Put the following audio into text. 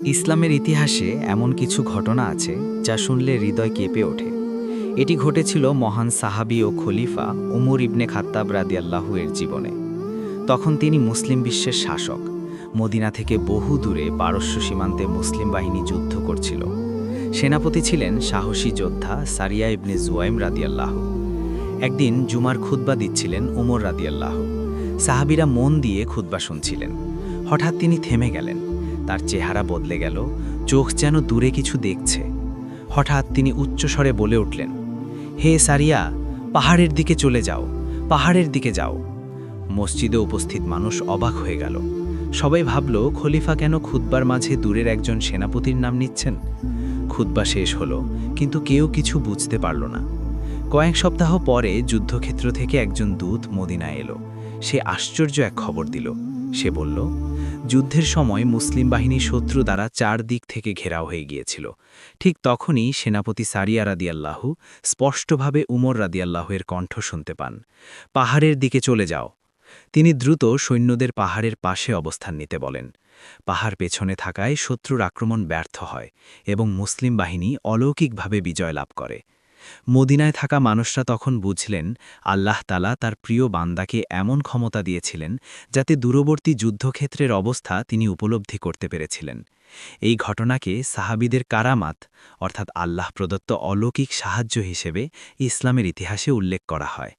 ইসলামের ইতিহাসে এমন কিছু ঘটনা আছে যা শুনলে হৃদয় কেঁপে ওঠে। এটি ঘটেছিল মহান সাহাবী ও খলিফা উমর ইবনে খাত্তাব রাদিয়াল্লাহু এর জীবনে। তখন তিনি মুসলিম বিশ্বের শাসক। মদিনা থেকে বহু দূরে পারস্য সীমান্তে মুসলিম বাহিনী যুদ্ধ করছিল। সেনাপতি ছিলেন সাহসী যোদ্ধা সারিয়া ইবনে জুয়াইম রাদিয়াল্লাহু। একদিন জুমার খুতবা দিচ্ছিলেন উমর রাদিয়াল্লাহু। সাহাবীরা মন দিয়ে খুতবা শুনছিলেন। হঠাৎ তিনি থেমে গেলেন। তার চেহারা বদলে গেল, চোখ যেন দূরে কিছু দেখছে। হঠাৎ তিনি উচ্চস্বরে বলে উঠলেন, হে সারিয়া, পাহাড়ের দিকে চলে যাও, পাহাড়ের দিকে যাও। মসজিদে উপস্থিত মানুষ অবাক হয়ে গেল। সবাই ভাবল, খলিফা কেন খুতবার মাঝে দূরের একজন সেনাপতির নাম নিচ্ছেন? খুতবা শেষ হলো, কিন্তু কেউ কিছু বুঝতে পারল না। কয়েক সপ্তাহ পরে যুদ্ধক্ষেত্র থেকে একজন দূত মদিনায় এলো। সে আশ্চর্য এক খবর দিল। সে বলল, যুদ্ধের সময় মুসলিম বাহিনী শত্রু দ্বারা চারদিক থেকে ঘেরাও হয়ে গিয়েছিল। ঠিক তখনই সেনাপতি সারিয়া রাদিয়াল্লাহু স্পষ্টভাবে উমর রাদিয়াল্লাহুয়ের কণ্ঠ শুনতে পান, পাহাড়ের দিকে চলে যাও। তিনি দ্রুত সৈন্যদের পাহাড়ের পাশে অবস্থান নিতে বলেন। পাহাড় পেছনে থাকায় শত্রুর আক্রমণ ব্যর্থ হয় এবং মুসলিম বাহিনী অলৌকিকভাবে বিজয় লাভ করে। মদিনায় থাকা মানুষরা তখন বুঝলেন, আল্লাহ তাআলা তার প্রিয় বান্দাকে এমন ক্ষমতা দিয়েছিলেন যাতে দূরবর্তী যুদ্ধক্ষেত্রের অবস্থা তিনি উপলব্ধি করতে পেরেছিলেন। এই ঘটনাকে সাহাবীদের কারামাত অর্থাৎ আল্লাহ প্রদত্ত অলৌকিক সাহায্য হিসেবে ইসলামের ইতিহাসে উল্লেখ করা হয়।